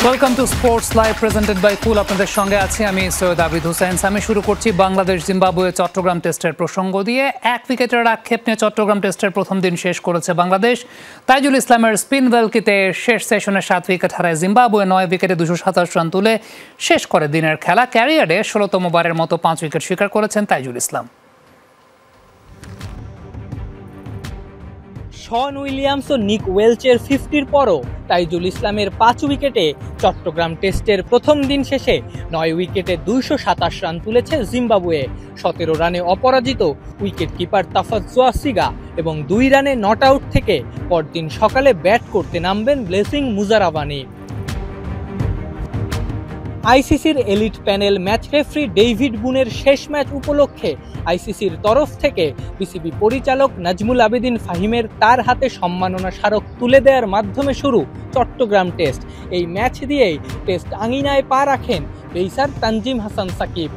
Welcome to sports live presented by cool. আপনাদের সঙ্গে আছি আমি সৈয়দ আবিদ হোসেন। আমি শুরু করছি বাংলাদেশ জিম্বাবুয়ে চট্টগ্রাম টেস্টের প্রসঙ্গ দিয়ে। 1 উইকেটের আক্ষেপ নিয়ে চট্টগ্রাম টেস্টের প্রথম দিন শেষ করেছে বাংলাদেশ। তাইজুল ইসলামের স্পিন ভেলকিতে শেষ সেশনে 7 উইকেট হারায় জিম্বাবুয়ে। 9 উইকেটে 227 রান তুলে শেষ করে দিনের খেলা। ক্যারিয়ারে 16তম বারের মতো 5 উইকেট শিকার করেছেন তাইজুল ইসলাম। শন উইলিয়ামস ও নিক ওয়েলচের 50-র পরও তাইজুল ইসলামের 5 উইকেটে চট্টগ্রাম টেস্টের প্রথম দিন শেষে 9 উইকেটে 227 রান তুলেছে জিম্বাবুয়ে। 17 রানে অপরাজিত উইকেট কিপার তাফাত জোয়াসিগা এবং 2 রানে নট আউট থেকে পরদিন সকালে ব্যাট করতে নামবেন ব্লেসিং মুজারাবানি। আইসিসির elite panel match referee David বুনের শেষ ম্যাচ উপলক্ষে আইসিসির তরফ থেকে বিসিবি পরিচালক নাজমুল আবেদিন ফাহিমের তার হাতে সম্মাননা স্মারক তুলে দেওয়ার মাধ্যমে শুরু চট্টগ্রাম টেস্ট। এই ম্যাচ দিয়েই টেস্ট আঙিনায় পা রাখেন পেসার তানজিম হাসান সাকিব।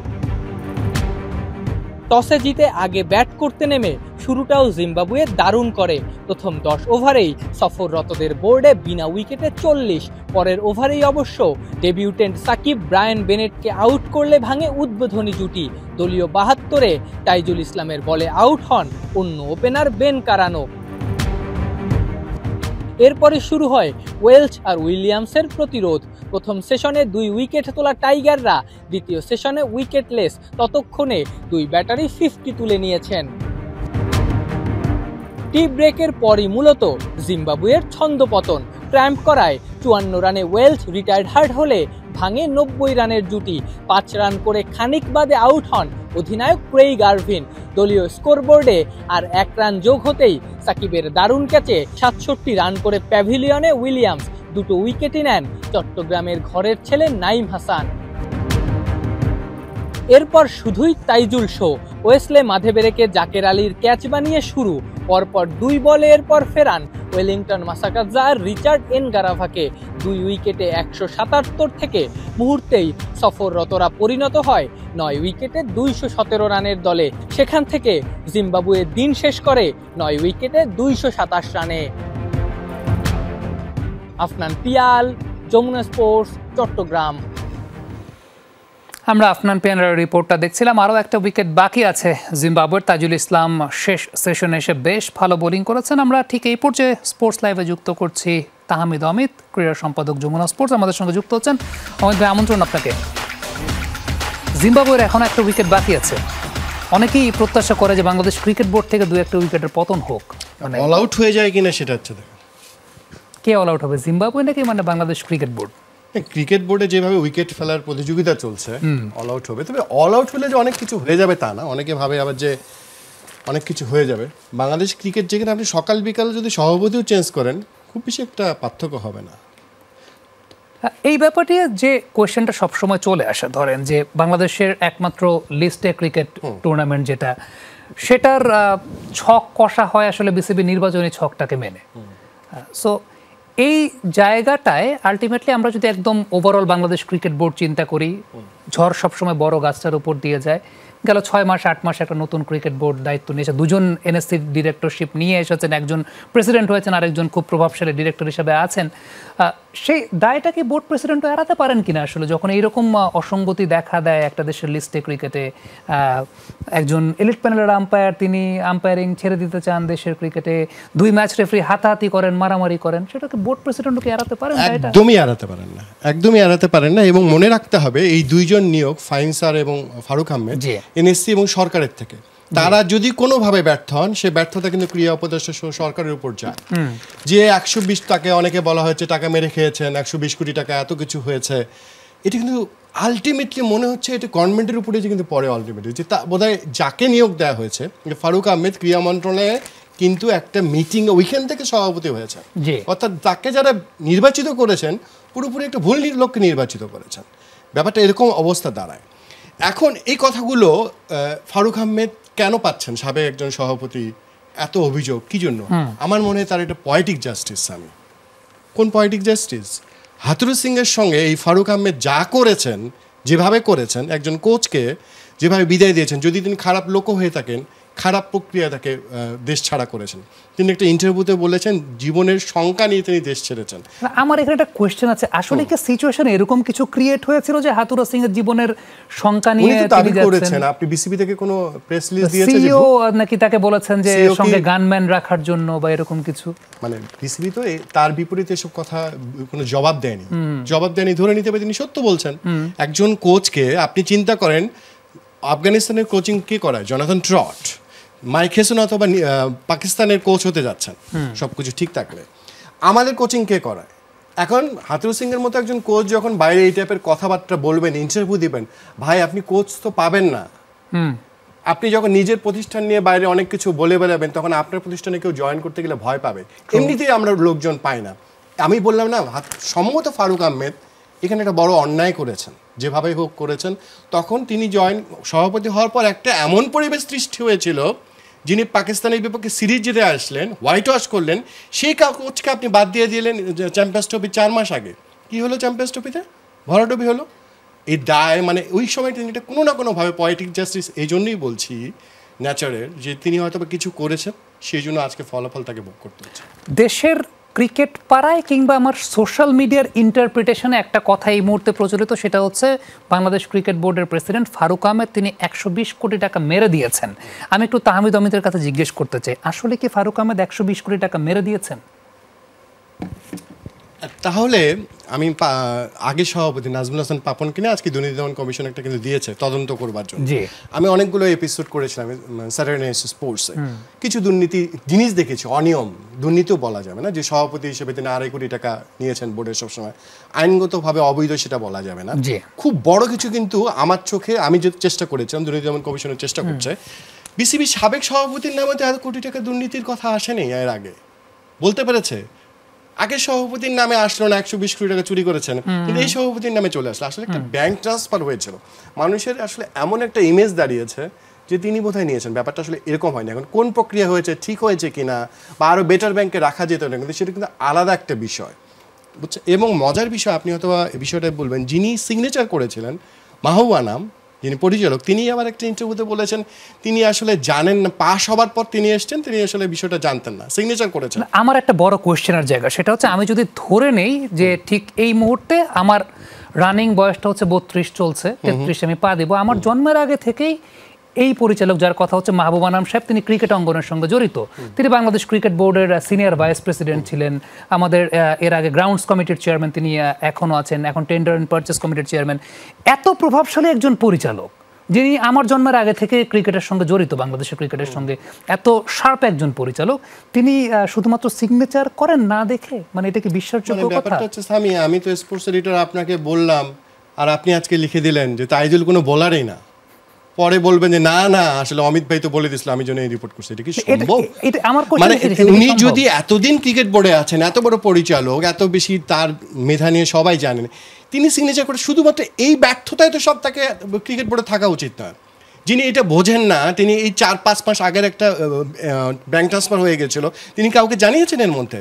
টসে জিতে আগে ব্যাট করতে নেমে শুরুটাও জিম্বাবুয়ে দারুণ করে। প্রথম 10 ওভারেই সফররতদের বোর্ডে বিনা উইকেটে 40। পরের ওভারেই অবশ্য ডেবিউটেন্ট সাকিব ব্রায়ান বেনেটকে আউট করলে ভাঙে উদ্বোধনী জুটি। দলীয় 72-এ তাইজুল ইসলামের বলে আউট হন অন্য ওপেনার বেন কারানো। এরপরে শুরু হয় ওয়েলচ আর উইলিয়ামসের প্রতিরোধ। প্রথম সেশনে 2 উইকেট তোলা টাইগাররা দ্বিতীয় সেশনে উইকেটলেস। ততক্ষণে 2 ব্যাটারি 50 তুলে নিয়েছেন। টি ব্রেকের পরই মূলত জিম্বাবুয়ের ছন্দপতন। ক্র্যাম্প করায় 54 রানে ওয়েলচ রিটায়ার্ড হার্ড হলে ভাঙে 90 রানের জুটি। 5 রান করে খানিক বাদে আউট হন অধিনায়ক ক্রেইগ আরভিন। দলীয় স্কোরবোর্ডে আর 1 রান যোগ হতেই সাকিবের দারুণ ক্যাচে 67 রান করে প্যাভিলিয়নে উইলিয়ামস 2 উইকেটই নেন চট্টগ্রামের ঘরের ছেলে নাইম হাসান। এরপর শুধুই তাইজুল শো। ওয়েসলে মাধেবেরেকে জাকের আলীর ক্যাচ বানিয়ে শুরু। পরপর 2 বলে এরপর ফেরান ওয়েলিংটন মাসাকাজা আর রিচার্ড এনগারাভাকে। 2 উইকেটে 177 থেকে মুহূর্তেই সফররতরা পরিণত হয় 9 উইকেটে 217 রানের দলে। সেখান থেকে জিম্বাবুয়ে দিন শেষ করে 9 উইকেটে 227 রানে। আফনান পিয়াল, যমুনা স্পোর্টস, চট্টগ্রাম। আমরা আফনান পিয়ানের রিপোর্টটা দেখছিলাম। আরও একটা উইকেট বাকি আছে জিম্বাবুয়ের। তাইজুল ইসলাম শেষ সেশনে এসে বেশ ভালো বোলিং করেছেন। আমরা ঠিক এই পর্যায়ে স্পোর্টস লাইভে যুক্ত করছি তাহমিদ অমিত, ক্রীড়া সম্পাদক যমুনা স্পোর্টস, আমাদের সঙ্গে যুক্ত হচ্ছেন। অমিত ভাই, আমন্ত্রণ আপনাকে। জিম্বাবুয়ের এখন একটা উইকেট বাকি আছে। অনেকেই প্রত্যাশা করে যে বাংলাদেশ ক্রিকেট বোর্ড থেকে 2-1 উইকেটের পতন হোক, মানে অল আউট হয়ে যায় কিনা সেটা হচ্ছে কে অল আউট হবে, জিম্বাবুয়ে নাকি মানে বাংলাদেশ ক্রিকেট বোর্ড? ক্রিকেট বোর্ডে যেভাবে উইকেট ফেলার প্রতিযোগিতা চলছে অল আউট হবে। তবে অল আউট হলে যে অনেক কিছু হয়ে যাবে তা না। অনেকে ভাবে আবার যে অনেক কিছু হয়ে যাবে। বাংলাদেশ ক্রিকেট যেখানে আপনি সকাল বিকাল যদি সভাপতিও চেঞ্জ করেন খুব বেশি একটা পার্থক্য হবে না। এই ব্যাপারটি যে কোয়েশ্চেনটা সবসময় চলে আসে, ধরেন যে বাংলাদেশের একমাত্র লিস্টে ক্রিকেট টুর্নামেন্ট যেটা, সেটার ছক কষা হয় আসলে বিসিবি নির্বাচনী ছকটাকে মেনে। সো এই জায়গাটায় আলটিমেটলি আমরা যদি একদম ওভারঅল বাংলাদেশ ক্রিকেট বোর্ড চিন্তা করি, ঝড় সবসময় বড় গাছটার উপর দিয়ে যায়। গেল 6 মাস 8 মাস একটা নতুন ক্রিকেট বোর্ড দায়িত্ব নিয়েছে। 2জন এনএসসি ডিরেক্টরশিপ নিয়ে এসেছেন, একজন প্রেসিডেন্ট হয়েছেন, আরেকজন খুব প্রভাবশালী ডিরেক্টর হিসেবে আছেন। সেই দায়টা কি বোর্ড প্রেসিডেন্টও এড়াতে পারেন কিনা আসলে, যখন এইরকম অসঙ্গতি দেখা দেয় একটা দেশের লিস্টে ক্রিকেটে? একজন এলিট প্যানেলের আম্পায়ার, তিনি আম্পায়ারিং ছেড়ে দিতে চান দেশের ক্রিকেটে, 2 ম্যাচ রেফারি হাতাহাতি করেন, মারামারি করেন, সেটাকে বোর্ড প্রেসিডেন্টও কি এড়াতে পারেন? একদমই এড়াতে পারেন না, একদমই এড়াতে পারেন না। এবং মনে রাখতে হবে এই 2 জন নিয়োগ, ফাহিম স্যার এবং ফারুক আহমেদ, এনএসসি এবং সরকারের থেকে। তারা যদি কোনোভাবে ব্যর্থ হন, সে ব্যর্থতা কিন্তু ক্রীড়া উপদেষ্টা সরকারের উপর যায়। যে 120 টাকা অনেকে বলা হয়েছে টাকা মেরে খেয়েছেন, 120 কোটি টাকা এত কিছু হয়েছে, এটা কিন্তু আলটিমেটলি মনে হচ্ছে এটা গভর্নমেন্টের উপরে যে কিন্তু পরে আলটিমেটলি যে বোধহয় যাকে নিয়োগ দেওয়া হয়েছে ফারুক আহমেদ ক্রীড়া মন্ত্রণালয়ে কিন্তু একটা মিটিং ওইখান থেকে সভাপতি হয়েছে। অর্থাৎ তাকে যারা নির্বাচিত করেছেন পুরোপুরি একটা ভুল লোককে নির্বাচিত করেছেন। ব্যাপারটা এরকম অবস্থা দাঁড়ায়। এখন এই কথাগুলো ফারুক আহমেদ কেন পাচ্ছেন, সাবেক একজন সভাপতি, এত অভিযোগ কি জন্য? আমার মনে হয় তার এটা পয়েটিক জাস্টিস। আমি কোন পয়েটিক জাস্টিস? হাথুরুস সিংয়ের সঙ্গে এই ফারুক আহমেদ যা করেছেন, যেভাবে করেছেন, একজন কোচকে যেভাবে বিদায় দিয়েছেন, যদি তিনি খারাপ লোকও হয়ে থাকেন খারাপ প্রক্রিয়া তাকে দেশ ছাড়া করেছেন। তিনি একটা ইন্টারভিউতে বলেছেন জীবনের শঙ্কা নিয়ে তিনি দেশ ছেড়েছেন। আমার এখানে একটা কোয়েশ্চেন আছে, আসলে কি সিচুয়েশন এরকম কিছু ক্রিয়েট হয়েছিল যে হাতুড়া সিং এর জীবনের শঙ্কা নিয়ে তিনি যাচ্ছেন? আপনি বিসিবি থেকে কোনো প্রেস রিলিজ দিয়েছে যে সিইও নাকি তাকে বলেছেন যে সঙ্গে গানম্যান রাখার জন্য বা এরকম কিছু? মানে বিসিবি তো তার বিপরীতে এসব কথা কোনো জবাব দেয়নি, ধরে নিতে হবে তিনি সত্য বলছেন। একজন কোচকে আপনি চিন্তা করেন, আফগানিস্তানের কোচিং কে করায়? Jonathan Trott. মাইক হেসন অথবা পাকিস্তানের কোচ হতে যাচ্ছেন সবকিছু ঠিক থাকলে। আমাদের কোচিং কে করায়? এখন হাতুড়া সিং এর মতো একজন কোচ যখন বাইরে এই টাইপের কথাবার্তা বলবেন, ইন্টারভিউ দিবেন, ভাই আপনি কোচ তো পাবেন না। আপনি যখন নিজের প্রতিষ্ঠান নিয়ে বাইরে অনেক কিছু বলে বেড়াবেন, তখন আপনার প্রতিষ্ঠানে কেউ জয়েন করতে গেলে ভয় পাবে। এমনিতেই আমরা লোকজন পাই না। আমি বললাম না, সম্ভবত ফারুক আহমেদ এখানে একটা বড় অন্যায় করেছেন, যেভাবে হোক করেছেন। তখন তিনি সভাপতি হওয়ার পর একটা এমন পরিবেশ সৃষ্টি হয়েছিল, যিনি পাকিস্তানের বিপক্ষে সিরিজ জিতে আসলেন, হোয়াইট ওয়াশ করলেন, সেই কোচকে আপনি বাদ দিয়ে দিলেন চ্যাম্পিয়ন্স ট্রফি 4 মাস আগে। কি হলো চ্যাম্পিয়ন্স ট্রফিতে? ভরাডুবি হলো। এই দায় মানে ওই সময় তিনি এটা কোনো না কোনোভাবে পয়েটিক জাস্টিস এই জন্যই বলছি ন্যাচারের, যে তিনি হয়তো কিছু করেছেন, সেই জন্য আজকে ফলাফল তাকে ভোগ করতে হচ্ছে। দেশের ক্রিকেট পাড়ায় কিংবা আমার সোশ্যাল মিডিয়ার ইন্টারপ্রিটেশনে একটা কথা এই মুহূর্তে প্রচলিত, সেটা হচ্ছে বাংলাদেশ ক্রিকেট বোর্ডের প্রেসিডেন্ট ফারুক আহমেদ তিনি 120 কোটি টাকা মেরে দিয়েছেন। আমি একটু তাহমিদ অমিতের কাছে জিজ্ঞেস করতে চাই, আসলে কি ফারুক আহমেদ 120 কোটি টাকা মেরে দিয়েছেন? তাহলে আমি আগে সভাপতি নাজমুল হাসান পাপন কিনে আজকে দুর্নীতি দমন কমিশন একটা কিন্তু দিয়েছে তদন্ত করবার জন্য। আমি অনেকগুলো এপিসোড করেছিলাম স্যাটারডে নাইট স্পোর্টসে। কিছু দুর্নীতি জিনিস দেখেছি, অনিয়ম, দুর্নীতিও বলা যাবে না, যে সভাপতি হিসেবে তিনি 2.5 কোটি টাকা নিয়েছেন বোর্ডের, সবসময় আইনগতভাবে অবৈধ সেটা বলা যাবে না। খুব বড় কিছু কিন্তু আমার চোখে, আমি যে চেষ্টা করেছিলাম, দুর্নীতি দমন কমিশনের চেষ্টা করছে, বিসিবি সাবেক সভাপতির নামে তো 1 কোটি টাকা দুর্নীতির কথা আসেনি এর আগে, বলতে পেরেছে। আগে সভাপতির নামে আসলো না 120 কোটি টাকা চুরি করেছেন, কিন্তু এই সভাপতির নামে চলে আসলো। আসলে একটা ব্যাংক ট্রান্সফার হয়েছিল, মানুষের আসলে এমন একটা ইমেজ দাঁড়িয়েছে যে তিনি বোধহয় নিয়েছেন। ব্যাপারটা আসলে এরকম হয়নি। এখন কোন প্রক্রিয়া হয়েছে, ঠিক হয়েছে কিনা, বা আরো বেটার ব্যাংকে রাখা যেত না, কিন্তু সেটা কিন্তু আলাদা একটা বিষয়, বুঝছে। এবং মজার বিষয়, আপনি হয়তো এই বিষয়টা বলবেন, যিনি সিগনেচার করেছিলেন মাহবুবা নাম, যিনি পরিচালক, তিনি আবার একটা ইন্টারভিউতে বলেছেন তিনি আসলে জানেন না, পাস হবার পর তিনি এসেছেন, তিনি আসলে বিষয়টা জানতেন না, সিগনেচার করেছেন। আমার একটা বড় কোয়েশ্চেনের জায়গা, সেটা হচ্ছে আমি যদি ধরে নেই যে ঠিক এই মুহূর্তে আমার রানিং বয়সটা হচ্ছে 32 চলছে, 33 আমি পা দেবো, আমার জন্মের আগে থেকেই এই পরিচালক যার কথা হচ্ছে মাহবুবা নাম সাহেব, তিনি ক্রিকেট অঙ্গনের সঙ্গে জড়িত। তিনি বাংলাদেশ ক্রিকেট বোর্ডের সিনিয়র ভাইস প্রেসিডেন্ট ছিলেন, আমাদের এর আগে গ্রাউন্ডস কমিটির চেয়ারম্যান তিনি এখনও আছেন, এখন টেন্ডার অ্যান্ড পারচেস কমিটির চেয়ারম্যান। এত প্রভাবশালী একজন পরিচালক, যিনি আমার জন্মের আগে থেকে ক্রিকেটের সঙ্গে জড়িত, বাংলাদেশের ক্রিকেটের সঙ্গে, এত শার্প একজন পরিচালক, তিনি শুধুমাত্র সিগনেচার করেন না দেখে, মানে এটা কি বিশ্বাসযোগ্য কথা? ব্যাপারটা হচ্ছে আমি তো স্পোর্টস এডিটর, আপনাকে বললাম, আর আপনি আজকে লিখে দিলেন যে তাইজুল কোনো বোলারই না, পরে বলবেন যে না না আসলে অমিত ভাই তো বলে দিছিল, আমি জন্য এই রিপোর্ট করছি। এটা কি সম্ভব? মানে উনি যদি এতদিন ক্রিকেট বোর্ডে আছেন, এত বড় পরিচালক, এত বেশি তার মেধা নিয়ে সবাই জানেন, তিনি সিগনেচার করে শুধুমাত্র এই ব্যর্থতায় তো সব তাকে ক্রিকেট বোর্ডে থাকা উচিত নয়। যিনি এটা বোঝেন না, তিনি এই 4-5 মাস আগের একটা ব্যাংক ট্রান্সফার হয়ে গেছিল, তিনি কাউকে জানিয়েছেন এর মধ্যে,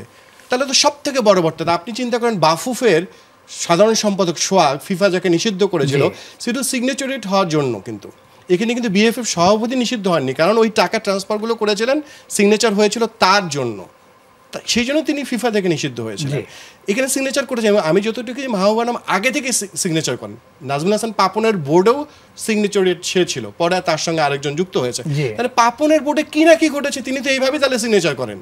তাহলে তো সব থেকে বড় বর্তমান। আপনি চিন্তা করেন বাফুফের সাধারণ সম্পাদক সোহাগ, ফিফা যাকে নিষিদ্ধ করেছিল, সেটা সিগনেচারেট হওয়ার জন্য, কিন্তু এখানে কিন্তু বিএফএফ সভাপতি নিষিদ্ধ হননি, কারণ ওই টাকা ট্রান্সফারগুলো করেছিলেন, সিগনেচার হয়েছিল তার জন্য, সেই জন্য তিনি ফিফা থেকে নিষিদ্ধ হয়েছিলেন। এখানে সিগনেচার করেছেন, আমি যতটুকু মাহবুবা নাম আগে থেকে সিগনেচার করেন, নাজমুল হাসান পাপনের বোর্ডেও সিগনেচারেট সে ছিল, পরে তার সঙ্গে আরেকজন যুক্ত হয়েছে। তাহলে পাপনের বোর্ডে কি না কি ঘটেছে, তিনি তো এইভাবেই তাহলে সিগনেচার করেন।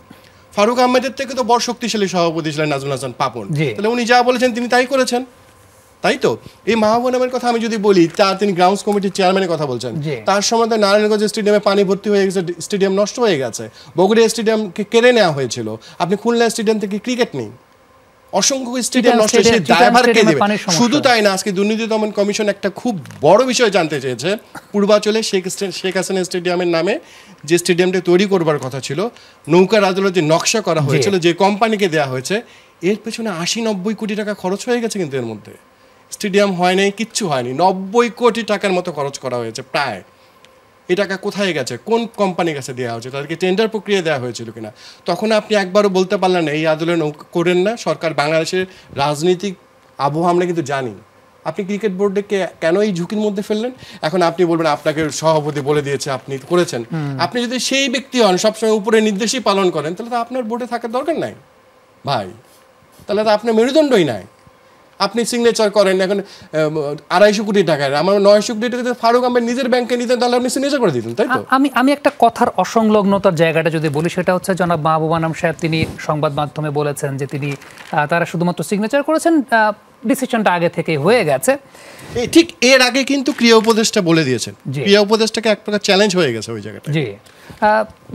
ফারুক আহমেদের থেকে তো বড় শক্তিশালী সভাপতি ছিলেন নাজমুল হাসান পাপন, তাহলে উনি যা বলেছেন তিনি তাই করেছেন, তাই তো? এই মাহবুবা নামের কথা আমি যদি বলি, তিনি গ্রাউন্ডস কমিটির চেয়ারম্যানের কথা বলছেন, তার সময় নারায়ণগঞ্জ স্টেডিয়ামে পানি ভর্তি হয়ে গেছে, স্টেডিয়াম নষ্ট হয়ে গেছে, বগুড়া স্টেডিয়ামকে কেড়ে নেওয়া হয়েছিল, আপনি খুলনা স্টেডিয়াম থেকে ক্রিকেট নেই, অসংখ্য স্টেডিয়াম নষ্ট, সেই দায়ভার কে দেবে? শুধু তাই না, আজকে দুর্নীতি দমন কমিশন একটা খুব বড় বিষয় জানতে চেয়েছে। পূর্বাচলে শেখ হাসিনা স্টেডিয়ামের নামে যে স্টেডিয়ামটা তৈরি করবার কথা ছিল, নৌকার আদালতে নকশা করা হয়েছিল, যে কোম্পানিকে দেওয়া হয়েছে, এর পেছনে 80-90 কোটি টাকা খরচ হয়ে গেছে, কিন্তু এর মধ্যে স্টেডিয়াম হয় নাই, কিচ্ছু হয়নি, 90 কোটি টাকার মতো খরচ করা হয়েছে প্রায়। এই টাকা কোথায় গেছে, কোন কোম্পানির কাছে দেওয়া হয়েছে, তাদেরকে টেন্ডার প্রক্রিয়া দেওয়া হয়েছিল কিনা? তখন আপনি একবারও বলতে পারলেন না এই আন্দোলন করেন না। সরকার বাংলাদেশের রাজনৈতিক আবহাওয়া আমরা কিন্তু জানি, আপনি ক্রিকেট বোর্ডে কেন এই ঝুঁকির মধ্যে ফেললেন? এখন আপনি বলবেন আপনাকে সভাপতি বলে দিয়েছে, আপনি করেছেন। আপনি যদি সেই ব্যক্তি হন, সবসময় উপরে নির্দেশই পালন করেন, তাহলে তো আপনার বোর্ডে থাকার দরকার নাই ভাই, তাহলে তো আপনার মেরুদণ্ডই নাই। আপনি সিগনেচার করেন এখন 250 কোটি টাকার, আমার 900 কোটি টাকা ফারুক আহমেদ নিজের ব্যাংকে নিতেন, তাহলে আপনি সিগনেচার করে দিতেন, তাই তো? আমি একটা কথার অসংলগ্নতার জায়গাটা যদি বলি, সেটা হচ্ছে জনাব মাহবুব আনাম সাহেব তিনি সংবাদ মাধ্যমে বলেছেন যে তিনি তারা শুধুমাত্র সিগনেচার করেছেন, ডিসিশনটা আগে থেকে হয়ে গেছে। ঠিক এর আগে কিন্তু ক্রিয়া উপদেষ্টা বলে দিয়েছেন, ক্রিয়া উপদেষ্টাকে এক প্রকার চ্যালেঞ্জ হয়ে গেছে ওই জায়গাটা। জি,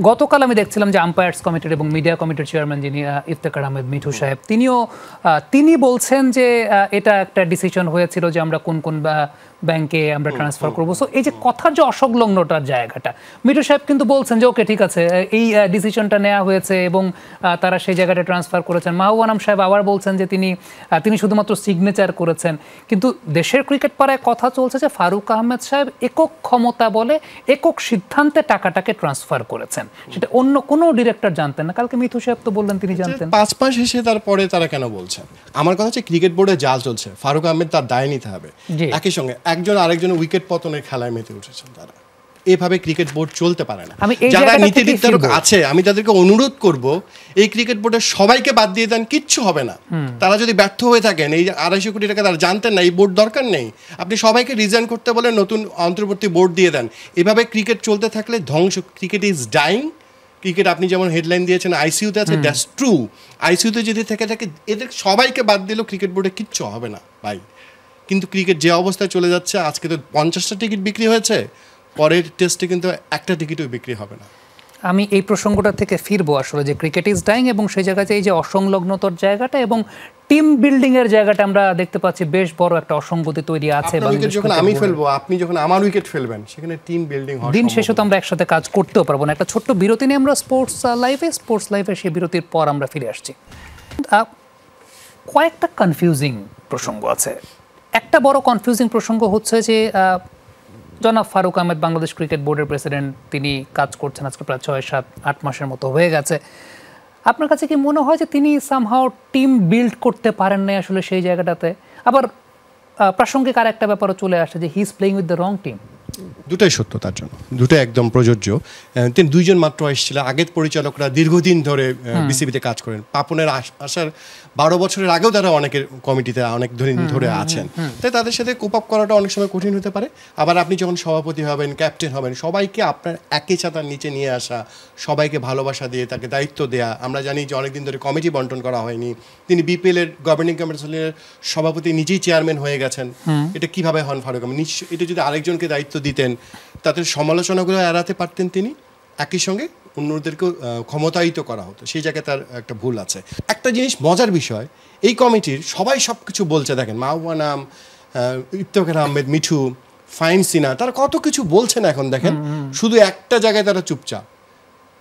গতকাল আমি দেখছিলাম যে আম্পায়ার্স কমিটির এবং মিডিয়া কমিটির চেয়ারম্যান যিনি ইফতেখার আহমেদ মিঠু সাহেব, তিনি বলছেন যে এটা একটা ডিসিশন হয়েছিল যে আমরা কোন কোন ব্যাংকে আমরা ট্রান্সফার করবো। সো এই যে কথার যে অসংলগ্নতার জায়গাটা, মিঠু সাহেব কিন্তু বলছেন যে ওকে ঠিক আছে, এই ডিসিশনটা নেওয়া হয়েছে এবং তারা সেই জায়গাটা ট্রান্সফার করেছেন। মাহবুব আনাম সাহেব আবার বলছেন যে তিনি শুধুমাত্র সিগনেচার করেছেন। কিন্তু দেশের ক্রিকেট পাড়ায় কথা চলছে যে ফারুক আহমেদ সাহেব একক ক্ষমতা বলে একক সিদ্ধান্তে টাকাটাকে ট্রান্সফার করেছেন, সেটা অন্য কোনো ডিরেক্টর জানতেন না। কালকে মিঠু সাহেব তো বললেন তিনি জানতেন। 5 মাস এসে তারপরে তারা কেন বলছেন? আমার কথা হচ্ছে ক্রিকেট বোর্ডে জাল চলছে, ফারুক আহমেদ তার দায় নিতে হবে। একই সঙ্গে একজন আরেকজনের উইকেট পতনের খেলায় মেতে উঠেছেন তারা। এভাবে ক্রিকেট বোর্ড চলতে পারে না। যারা নীতি নির্ধারক আছে আমি তাদেরকে অনুরোধ করব, এই ক্রিকেট বোর্ডের সবাইকে বাদ দিয়ে দেন, কিচ্ছু হবে না। তারা যদি ব্যর্থ হয়ে থাকেন, এই 250 কোটি টাকা তারা জানতেন না, এই বোর্ড দরকার নেই, আপনি সবাইকে রিজাইন করতে বলে নতুন অন্তর্বর্তী বোর্ড দিয়ে দেন। এভাবে ক্রিকেট চলতে থাকলে ধ্বংস, ক্রিকেট ইজ ডাইং। ক্রিকেট আপনি যেমন হেডলাইন দিয়েছেন আইসিইউতে আছে, দ্যাটস ট্রু। আইসিইউতে যদি থেকে থাকে, এদের সবাইকে বাদ দিলেও ক্রিকেট বোর্ডে কিচ্ছু হবে না ভাই। কিন্তু ক্রিকেট যে অবস্থায় চলে যাচ্ছে, আজকে তো 50টা টিকিট বিক্রি হয়েছে, পরের টেস্টে কিন্তু একটা টিকিটও বিক্রি হবে না। আমি এই প্রসঙ্গটা থেকে ফিরবো আসলে যে ক্রিকেট ইজ ডাইং এবং সেই জায়গাতে এই যে অসংলগ্নতার জায়গাটা এবং টিম বিল্ডিং এর জায়গাটা আমরা দেখতে পাচ্ছি বেশ বড় একটা অসঙ্গতি তৈরি আছে। যখন আমি ফেলবো, আপনি যখন আমার উইকেট ফেলবেন, সেখানে টিম বিল্ডিং হয়। দিন শেষে তো আমরা একসাথে কাজ করতেও পারবো না। একটা ছোট্ট বিরতি নিয়ে আমরা স্পোর্টস লাইফে সেই বিরতির পর আমরা ফিরে আসছি। কয়েকটা কনফিউজিং প্রসঙ্গ আছে। একটা বড় কনফিউজিং প্রসঙ্গ হচ্ছে যে জনাব ফারুক আহমেদ বাংলাদেশ ক্রিকেট বোর্ডের প্রেসিডেন্ট, তিনি কাজ করছেন আজকে প্রায় 6-7-8 মাসের মতো হয়ে গেছে। আপনার কাছে কি মনে হয় যে তিনি সামহাও টিম বিল্ড করতে পারেন না আসলে সেই জায়গাটাতে? আবার প্রাসঙ্গিক আর একটা ব্যাপারও চলে আসে যে he is playing with the wrong team. দুটাই সত্য, তার জন্য দুটাই একদম প্রযোজ্য। তিনি 2 জন মাত্র এসেছিল, আগের পরিচালকরা দীর্ঘদিন ধরে বিসিবিতে কাজ করেন। পাপনের আসার 12 বছরের আগেও তারা অনেকের কমিটিতে অনেক দিন ধরে আছেন, তাই তাদের সাথে কোপ আপ করাটা অনেক সময় কঠিন হতে পারে। আবার আপনি যখন সভাপতি হবেন, ক্যাপ্টেন হবেন, সবাইকে আপনার একই ছাতার নিচে নিয়ে আসা, সবাইকে ভালোবাসা দিয়ে তাকে দায়িত্ব দেয়া। আমরা জানি যে অনেকদিন ধরে কমিটি বন্টন করা হয়নি, তিনি বিপিএল এর গভর্নিং কমিটির সভাপতি, নিজেই চেয়ারম্যান হয়ে গেছেন। এটা কিভাবে হন ফারুক আহমেদ? এটা যদি আরেকজনকে দায়িত্ব দিতেন, তাদের সমালোচনাগুলো এড়াতে পারতেন তিনি। একই সঙ্গে অন্যদেরকেও ক্ষমতায়িত করা হতো, সেই জায়গায় তার একটা ভুল আছে। একটা জিনিস মজার বিষয়, এই কমিটির সবাই সব কিছু বলছে, দেখেন মাহবুব আনাম, ইফতেখার আহমেদ মিঠু, ফাইন সিনা, তারা কত কিছু বলছেন এখন দেখেন। শুধু একটা জায়গায় তারা চুপচাপ।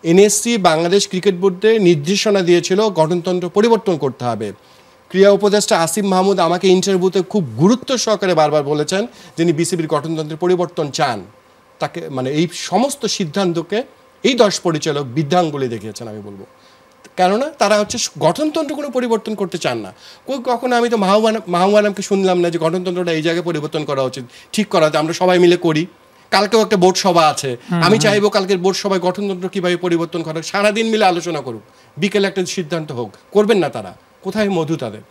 এনএসসি বাংলাদেশ ক্রিকেট বোর্ডে নির্দেশনা দিয়েছিল গঠনতন্ত্র পরিবর্তন করতে হবে। ক্রীড়া উপদেষ্টা আসিফ মাহমুদ আমাকে ইন্টারভিউতে খুব গুরুত্ব সহকারে বারবার বলেছেন যিনি বিসিবির গঠনতন্ত্রের পরিবর্তন চান, তাকে মানে এই সমস্ত সিদ্ধান্তকে এই 10 পরিচালক বৃদ্ধাঙ্গুলি দেখিয়েছেন আমি বলবো। কেননা তারা হচ্ছে গঠনতন্ত্র কোনো পরিবর্তন করতে চান না। কখনো আমি তো মাহবুব আনামকে শুনলাম না যে গঠনতন্ত্রটা এই জায়গায় পরিবর্তন করা উচিত, ঠিক করা, আমরা সবাই মিলে করি। কালকেও একটা বোর্ড সভা আছে, আমি চাইবো কালকের বোর্ড সভায় গঠনতন্ত্র কিভাবে পরিবর্তন করা, সারাদিন মিলে আলোচনা করুক, বিকেলে একটা সিদ্ধান্ত হোক। করবেন না তারা, কোথায় মধু তাদের?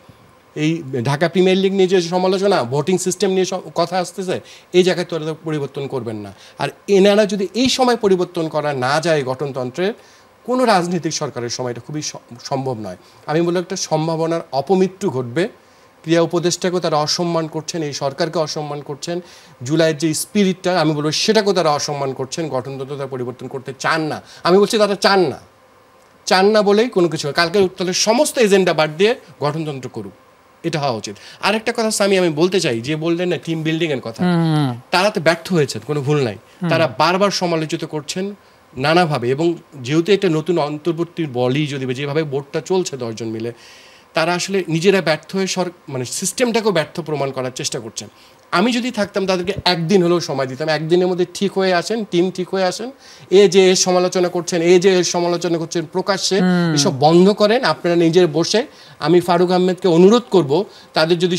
এই ঢাকা প্রিমিয়ার লিগ নিয়ে যে সমালোচনা, ভোটিং সিস্টেম নিয়ে কথা আসতেছে, এই জায়গায় তো পরিবর্তন করবেন না। আর এনারা যদি এই সময় পরিবর্তন করা না যায় গঠনতন্ত্রের, কোনো রাজনৈতিক সরকারের সময় এটা খুবই সম্ভব নয়। আমি বলবো একটা সম্ভাবনার অপমৃত্যু ঘটবে। ক্রীড়া উপদেষ্টাকেও তারা অসম্মান করছেন, এই সরকারকে অসম্মান করছেন, জুলাইয়ের যে স্পিরিটটা আমি বলবো সেটাকেও তারা অসম্মান করছেন। গঠনতন্ত্র তারা পরিবর্তন করতে চান না, আমি বলছি তারা চান না বলেই কোনো কিছু। কালকে তাহলে সমস্ত এজেন্ডা বাদ দিয়ে গঠনতন্ত্র করুক, এটা হওয়া উচিত। আরেকটা কথা স্বামী আমি বলতে চাই, যে বললেন না টিম বিল্ডিং এর কথা, তারা তো ব্যর্থ হয়েছেন, কোনো ভুল নাই। তারা বারবার সমালোচিত করছেন নানাভাবে, এবং যেহেতু একটা নতুন অন্তর্বর্তী বলই যদি যেভাবে বোর্ডটা চলছে 10 জন মিলে, তারা আসলে নিজেরা ব্যর্থ হয়ে মানে সিস্টেমটাকেও ব্যর্থ প্রমাণ করার চেষ্টা করছেন। আমি যদি থাকতাম তাদেরকে একদিন হলেও সময় দিতাম, একদিনের মধ্যে ঠিক হয়ে আসেন, টিম ঠিক হয়ে আসেন, যে এর সমালোচনা করছেন, যে এর সমালোচনা করছেন প্রকাশ্যে, এসব বন্ধ করেন। আপনারা নিজের বসে, আমি ফারুক আহমেদকে অনুরোধ করব, তাদের যদি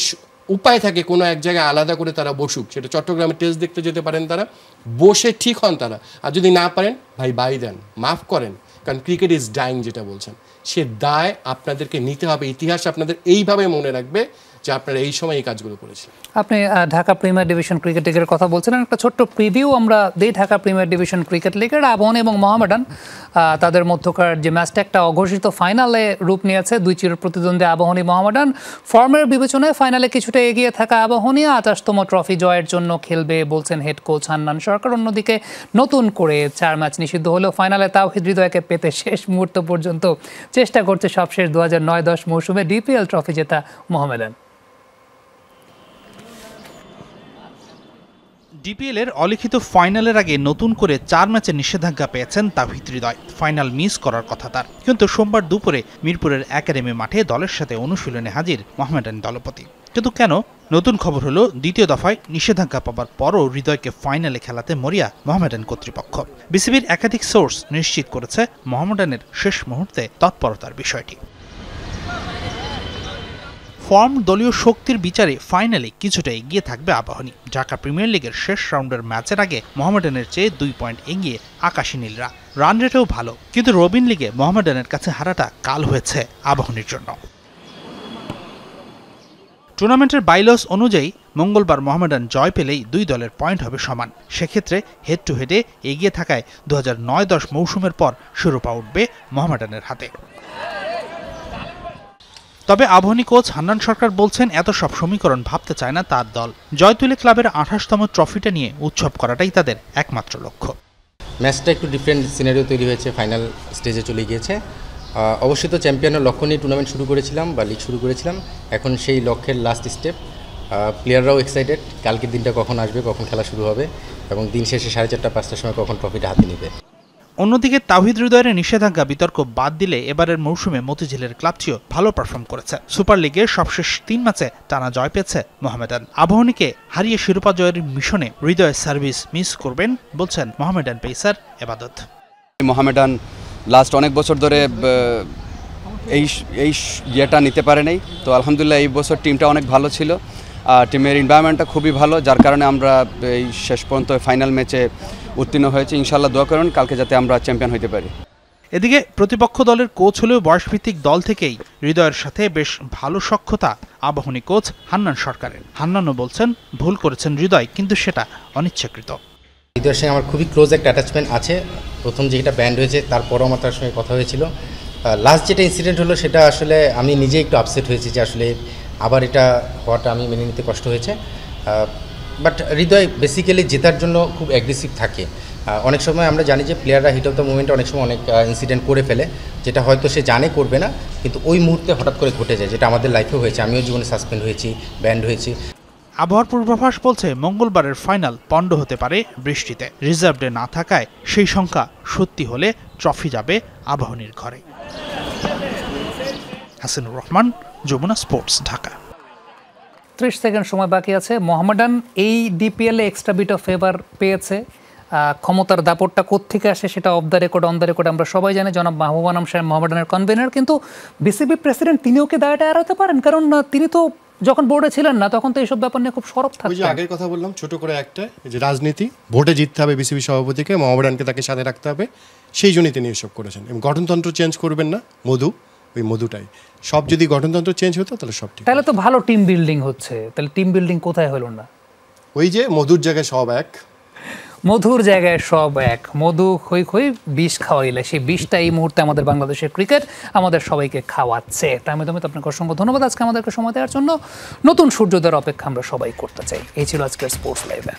উপায় থাকে কোনো এক জায়গায় আলাদা করে তারা বসুক, সেটা চট্টগ্রামে টেস্ট দেখতে যেতে পারেন, তারা বসে ঠিক হন তারা। আর যদি না পারেন ভাই বাই দেন, মাফ করেন, কারণ ক্রিকেট ইজ ডাইং যেটা বলছেন, সে দায় আপনাদেরকে নিতে হবে। ইতিহাস আপনাদের এইভাবে মনে রাখবে যে আপনারা এই সময় এই কাজগুলো করেছেন। আপনি ঢাকা প্রিমিয়ার ডিভিশন ক্রিকেট লিগের কথা বলছিলেন, একটা ছোট্ট প্রিভিউ আমরা দিই ঢাকা প্রিমিয়ার ডিভিশন ক্রিকেট লিগের। আবাহনী এবং মোহামেডান তাদের মধ্যকার যে ম্যাচটা একটা অঘোষিত ফাইনালে রূপ নিয়েছে, দুই চির প্রতিদ্বন্দ্বী আবাহনী মোহামেডান। ফর্মের বিবেচনায় ফাইনালে কিছুটা এগিয়ে থাকা আবাহনী ২৮তম ট্রফি জয়ের জন্য খেলবে বলছেন হেড কোচ হান্নান সরকার। অন্যদিকে নতুন করে 4 ম্যাচ নিষিদ্ধ হলেও ফাইনালে তাওহিদ হৃদয়কে পেতে শেষ মুহূর্ত পর্যন্ত চেষ্টা করছে সবশেষ 2009-10 মৌসুমে ডিপিএল ট্রফি জেতা মোহামেডান। ডিপিএলের অলিখিত ফাইনালের আগে নতুন করে 4 ম্যাচে নিষেধাজ্ঞা পেয়েছেন তাওহিদ হৃদয়। ফাইনাল মিস করার কথা তার, কিন্তু সোমবার দুপুরে মিরপুরের একাডেমি মাঠে দলের সাথে অনুশীলনে হাজির মোহামেডান দলপতি। কিন্তু কেন? নতুন খবর হলো দ্বিতীয় দফায় নিষেধাজ্ঞা পাবার পরও হৃদয়কে ফাইনালে খেলাতে মরিয়া মোহামেডান কর্তৃপক্ষ। বিসিবির একাধিক সোর্স নিশ্চিত করেছে মোহামেডানের শেষ মুহূর্তে তৎপরতার বিষয়টি। ফর্ম, দলীয় শক্তির বিচারে ফাইনালে কিছুটা এগিয়ে থাকবে আবাহনী। ঢাকা প্রিমিয়ার লিগের শেষ রাউন্ডের ম্যাচের আগে মোহামেডানের চেয়ে 2 পয়েন্ট এগিয়ে আকাশী নীলরা। রান রেটেও ভালো, কিন্তু রবিন লিগে মোহামেডানের কাছে হারাটা কাল হয়েছে আবাহনীর জন্য। টুর্নামেন্টের বাইলস অনুযায়ী মঙ্গলবার মোহামেডান জয় পেলেই 2 দলের পয়েন্ট হবে সমান। সেক্ষেত্রে হেড টু হেডে এগিয়ে থাকায় 2009-10 মৌসুমের পর শিরোপা উঠবে মোহামেডানের হাতে। তবে আবাহনী কোচ হান্নান সরকার বলছেন এত সব সমীকরণ ভাবতে চায় না তার দল। জয় তুলে ক্লাবের 28তম ট্রফিটা নিয়ে উৎসব করাটাই তাদের একমাত্র লক্ষ্য। ম্যাচটা একটু ডিফারেন্ট সিনারিও তৈরি হয়েছে, ফাইনাল স্টেজে চলে গিয়েছে। অবশ্যই তো চ্যাম্পিয়নের লক্ষ্য নিয়ে টুর্নামেন্ট শুরু করেছিলাম বা লিগ শুরু করেছিলাম, এখন সেই লক্ষ্যের লাস্ট স্টেপ। প্লেয়াররাও এক্সাইটেড, কালকের দিনটা কখন আসবে, কখন খেলা শুরু হবে এবং দিন শেষে 4:30-5টার সময় কখন ট্রফিটা হাতে নেবে। অন্যদিকে তাওহিদ হৃদয়ের নিষেধাজ্ঞা বিতর্ক বাদ দিলে এবারের মৌসুমে মতিঝিলের ক্লাবটিও ভালো পারফর্ম করেছে। সুপার লিগের সবশেষ 3 ম্যাচে টানা জয় পেয়েছে মোহামেডান। আবাহনীকে হারিয়ে শিরোপা জয়ের মিশনে হৃদয়ের সার্ভিস মিস করবেন বলছেন মোহামেডান পেসার এবাদত। মোহামেডান লাস্ট অনেক বছর ধরে এই ইয়েটা নিতে পারে নাই, তো আলহামদুলিল্লাহ এই বছর টিমটা অনেক ভালো ছিল, টিমের এনভায়রনমেন্টটা খুবই ভালো, যার কারণে আমরা এই শেষ পর্যন্ত ফাইনাল ম্যাচে উত্তীর্ণ হয়েছে। ইনশাআল্লাহ দোয়া করুন কালকে যাতে আমরা চ্যাম্পিয়ন হতে পারি। এদিকে প্রতিপক্ষ দলের কোচ হলেও বয়সভিত্তিক দল থেকেই হৃদয়ের সাথে বেশ ভালো সখ্যতা আবাহনী কোচ হান্নান সরকারের। হান্নানও বলছেন ভুল করেছেন হৃদয়, কিন্তু সেটা অনিচ্ছাকৃত। হৃদয়ের সঙ্গে আমার খুবই ক্লোজ একটা অ্যাটাচমেন্ট আছে। প্রথম যেটা ব্যান্ড হয়েছে তারপরও আমার তার সঙ্গে কথা হয়েছিল। লাস্ট যেটা ইনসিডেন্ট হলো সেটা আসলে আমি নিজে একটু আপসেট হয়েছি যে আসলে আবার এটা হওয়াটা আমি মেনে নিতে কষ্ট হয়েছে। বাট হৃদয় বেসিক্যালি জেতার জন্য খুব অ্যাগ্রেসিভ থাকে। অনেক সময় আমরা জানি যে প্লেয়াররা হিট অফ দ্য মুভমেন্টে অনেক সময় অনেক ইনসিডেন্ট করে ফেলে, যেটা হয়তো সে জানে করবে না, কিন্তু ওই মুহূর্তে হঠাৎ করে ঘটে যায়, যেটা আমাদের লাইফেও হয়েছে। আমিও জীবনে সাসপেন্ড হয়েছি, ব্যান্ড হয়েছি। আবহাওয়ার পূর্বাভাস বলছে মঙ্গলবারের ফাইনাল পণ্ড হতে পারে বৃষ্টিতে। রিজার্ভ ডে না থাকায় সেই সংখ্যা সত্যি হলে ট্রফি যাবে আবাহনীর ঘরে। হাসানুর রহমান, যমুনা স্পোর্টস, ঢাকা। 30 সেকেন্ড সময় বাকি আছে। মোহামেডান এই ডিপিএলে এক্সট্রা বিট অফ ফেভার পেয়েছে। ক্ষমতার দাপটটা কোত্থেকে আসে সেটা of the record on the record আমরা সবাই জানি। জনাব মাহবুব আনাম সাহেব মোহামেডানের কনভেনার, কিন্তু বিসিবি প্রেসিডেন্ট তিনিও কি দায়টা এড়াতে পারেন? কারণ তিনি তো যখন বোর্ডে ছিলেন না তখন তো এইসব ব্যাপার নিয়ে খুব সরব থাকতেন। ওই যে আগের কথা বললাম ছোট করে একটা, যে রাজনীতি, ভোটে জিততে হবে বিসিবি সভাপতিকে, মোহামেডানকে তাকে সাথে রাখতে হবে, সেই জন্যই তিনি এসব করেছেন। এবং গঠনতন্ত্র চেঞ্জ করবেন না, ওই মধুটাই সব। যদি গঠনতন্ত্র চেঞ্জ হতো তাহলে সব ঠিক। তাহলে তো ভালো টিম বিল্ডিং হচ্ছে, তাহলে টিম বিল্ডিং কোথায় হলো না? ওই যে মধুর জায়গায় সব এক, মধুর জায়গায় সব এক। মধু খই খই বিষ খাওয়াইলে সেই বিষটা এই মুহূর্তে আমাদের বাংলাদেশের ক্রিকেট আমাদের সবাইকে খাওয়াচ্ছে। তাই আমি আপনাকে অসংখ্য ধন্যবাদ আজকে আমাদেরকে সময় দেওয়ার জন্য। নতুন সূর্যোদয়ের অপেক্ষা আমরা সবাই করতে চাই। এই ছিল আজকের স্পোর্টস লাইভে।